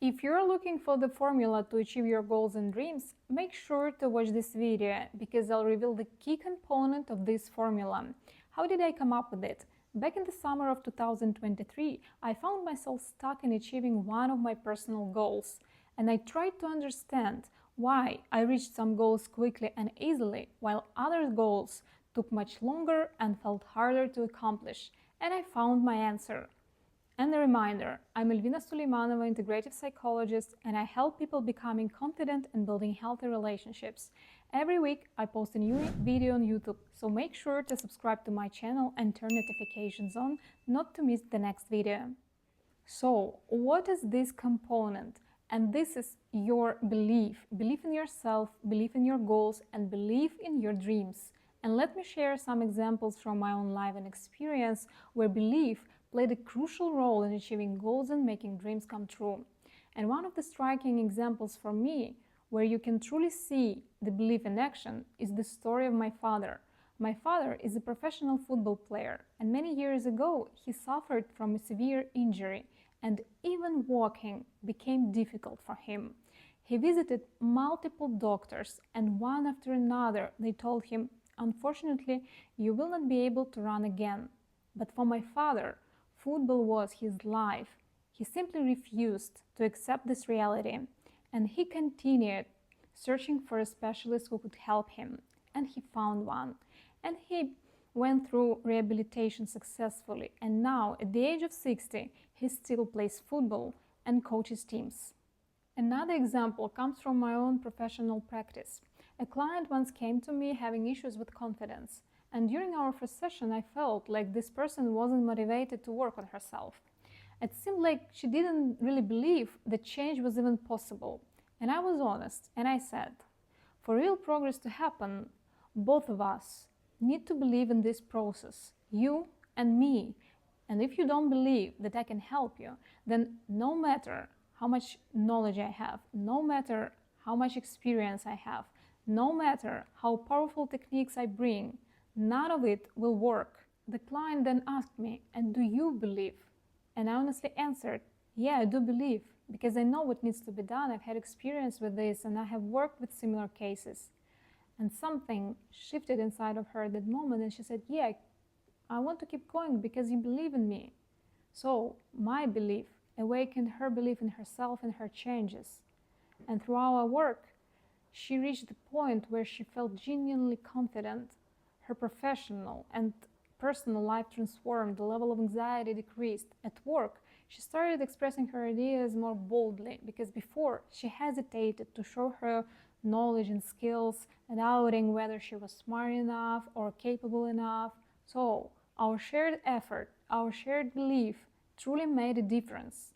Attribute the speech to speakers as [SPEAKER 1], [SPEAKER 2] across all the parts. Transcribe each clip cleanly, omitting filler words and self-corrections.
[SPEAKER 1] If you're looking for the formula to achieve your goals and dreams, make sure to watch this video because I'll reveal the key component of this formula. How did I come up with it? Back in the summer of 2023, I found myself stuck in achieving one of my personal goals, and I tried to understand why I reached some goals quickly and easily, while other goals took much longer and felt harder to accomplish, and I found my answer. And a reminder, I'm Elvina Suleimanova, integrative psychologist, and I help people becoming confident and building healthy relationships. Every week, I post a new video on YouTube, so make sure to subscribe to my channel and turn notifications on, not to miss the next video. So, what is this component? And this is your belief in yourself, belief in your goals, and belief in your dreams. And let me share some examples from my own life and experience where belief played a crucial role in achieving goals and making dreams come true. And one of the striking examples for me, where you can truly see the belief in action, is the story of my father. My father is a professional football player, and many years ago he suffered from a severe injury, and even walking became difficult for him. He visited multiple doctors, and one after another they told him, "Unfortunately, you will not be able to run again." But for my father, football was his life. He simply refused to accept this reality, and he continued searching for a specialist who could help him. And he found one. And he went through rehabilitation successfully, and now, at the age of 60, he still plays football and coaches teams. Another example comes from my own professional practice. A client once came to me having issues with confidence. And during our first session, I felt like this person wasn't motivated to work on herself. It seemed like she didn't really believe that change was even possible. And I was honest, and I said, for real progress to happen, both of us need to believe in this process, you and me. And if you don't believe that I can help you, then no matter how much knowledge I have, no matter how much experience I have, no matter how powerful techniques I bring, none of it will work. The client then asked me, "And do you believe?" And I honestly answered, "Yeah, I do believe, because I know what needs to be done. I've had experience with this, and I have worked with similar cases." And something shifted inside of her at that moment, and she said, "Yeah, I want to keep going because you believe in me." So my belief awakened her belief in herself and her changes. And through our work, she reached the point where she felt genuinely confident. Her professional and personal life transformed, the level of anxiety decreased. At work, she started expressing her ideas more boldly, because before she hesitated to show her knowledge and skills, doubting whether she was smart enough or capable enough. So our shared effort, our shared belief truly made a difference.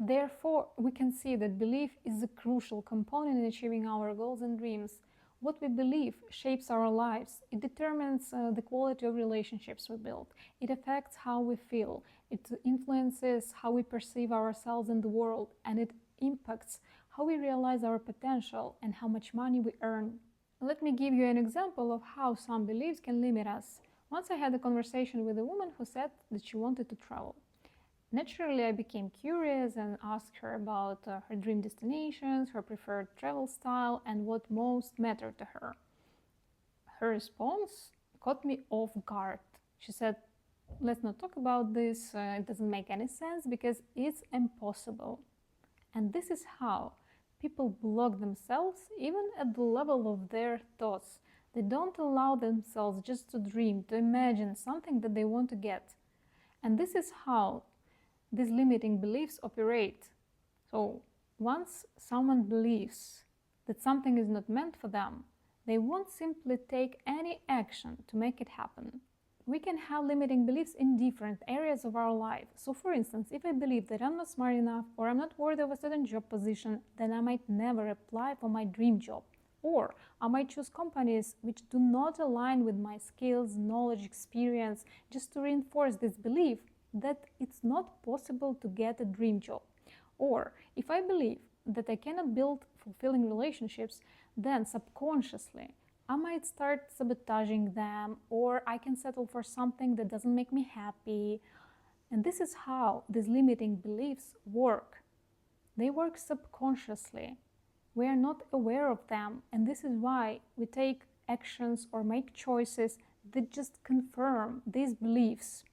[SPEAKER 1] Therefore, we can see that belief is a crucial component in achieving our goals and dreams. What we believe shapes our lives. It determines the quality of relationships we build. It affects how we feel. It influences how we perceive ourselves in the world, and it impacts how we realize our potential and how much money we earn. Let me give you an example of how some beliefs can limit us. Once I had a conversation with a woman who said that she wanted to travel. Naturally, I became curious and asked her about her dream destinations, her preferred travel style, and what most mattered to her. Her response caught me off guard. She said, "Let's not talk about this, it doesn't make any sense because it's impossible." And this is how people block themselves even at the level of their thoughts. They don't allow themselves just to dream, to imagine something that they want to get. And this is how these limiting beliefs operate. So once someone believes that something is not meant for them, they won't simply take any action to make it happen. We can have limiting beliefs in different areas of our life. So for instance, if I believe that I'm not smart enough or I'm not worthy of a certain job position, then I might never apply for my dream job. Or I might choose companies which do not align with my skills, knowledge, experience, just to reinforce this belief that it's not possible to get a dream job. Or if I believe that I cannot build fulfilling relationships, then subconsciously I might start sabotaging them, or I can settle for something that doesn't make me happy. And this is how these limiting beliefs work. They work subconsciously. We are not aware of them, and this is why we take actions or make choices that just confirm these beliefs.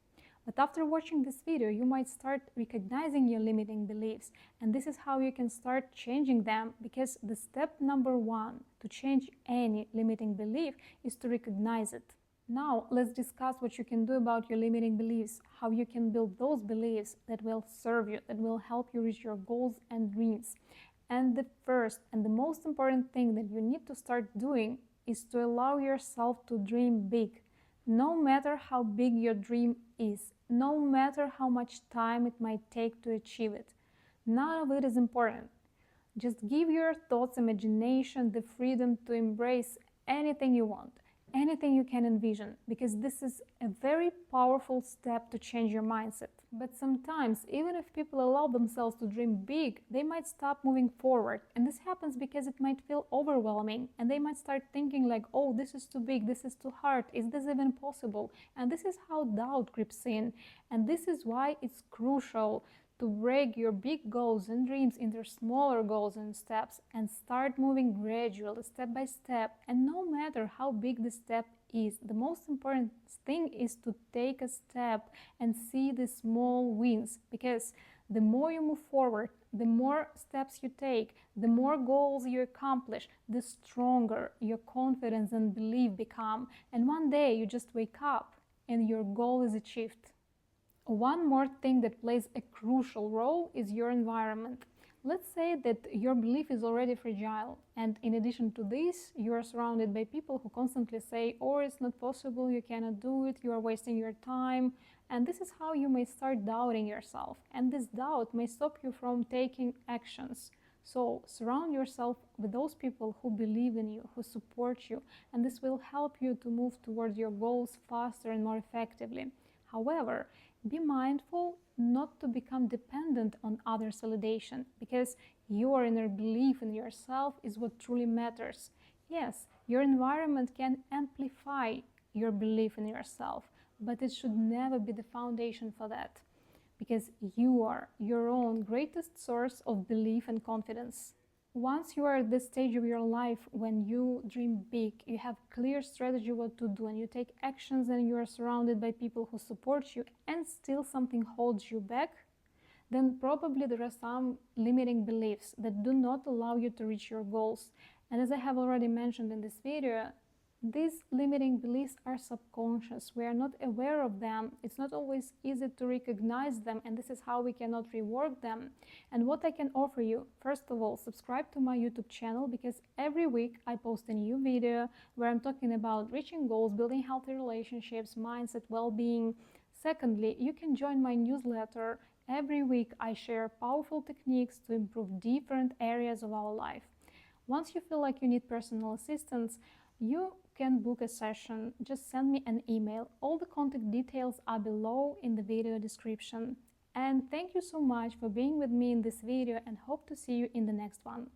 [SPEAKER 1] But after watching this video, you might start recognizing your limiting beliefs, and this is how you can start changing them, because the step number one to change any limiting belief is to recognize it. Now, let's discuss what you can do about your limiting beliefs, how you can build those beliefs that will serve you, that will help you reach your goals and dreams. And the first and the most important thing that you need to start doing is to allow yourself to dream big. No matter how big your dream is, no matter how much time it might take to achieve it, none of it is important. Just give your thoughts, imagination, the freedom to embrace anything you want, anything you can envision, because this is a very powerful step to change your mindset. But sometimes, even if people allow themselves to dream big, they might stop moving forward. And this happens because it might feel overwhelming, and they might start thinking like, oh, this is too big, this is too hard, is this even possible? And this is how doubt creeps in. And this is why it's crucial to break your big goals and dreams into smaller goals and steps, and start moving gradually, step by step. And no matter how big the step is, the most important thing is to take a step and see the small wins, because the more you move forward, the more steps you take, the more goals you accomplish, the stronger your confidence and belief become. And one day you just wake up and your goal is achieved. One more thing that plays a crucial role is your environment. Let's say that your belief is already fragile, and in addition to this, you are surrounded by people who constantly say, oh, it's not possible, you cannot do it, you are wasting your time. And this is how you may start doubting yourself, and this doubt may stop you from taking actions. So surround yourself with those people who believe in you, who support you, and this will help you to move towards your goals faster and more effectively. However, be mindful not to become dependent on others' validation, because your inner belief in yourself is what truly matters. Yes, your environment can amplify your belief in yourself, but it should never be the foundation for that, because you are your own greatest source of belief and confidence. Once you are at this stage of your life when you dream big, you have clear strategy what to do, and you take actions, and you are surrounded by people who support you, and still something holds you back, then probably there are some limiting beliefs that do not allow you to reach your goals. And as I have already mentioned in this video, these limiting beliefs are subconscious. We are not aware of them. It's not always easy to recognize them, and this is how we cannot rework them. And what I can offer you, first of all, subscribe to my YouTube channel, because every week I post a new video where I'm talking about reaching goals, building healthy relationships, mindset, well-being. Secondly, you can join my newsletter. Every week I share powerful techniques to improve different areas of our life. Once you feel like you need personal assistance, you can book a session. Just send me an email. All the contact details are below in the video description. And thank you so much for being with me in this video, and hope to see you in the next one.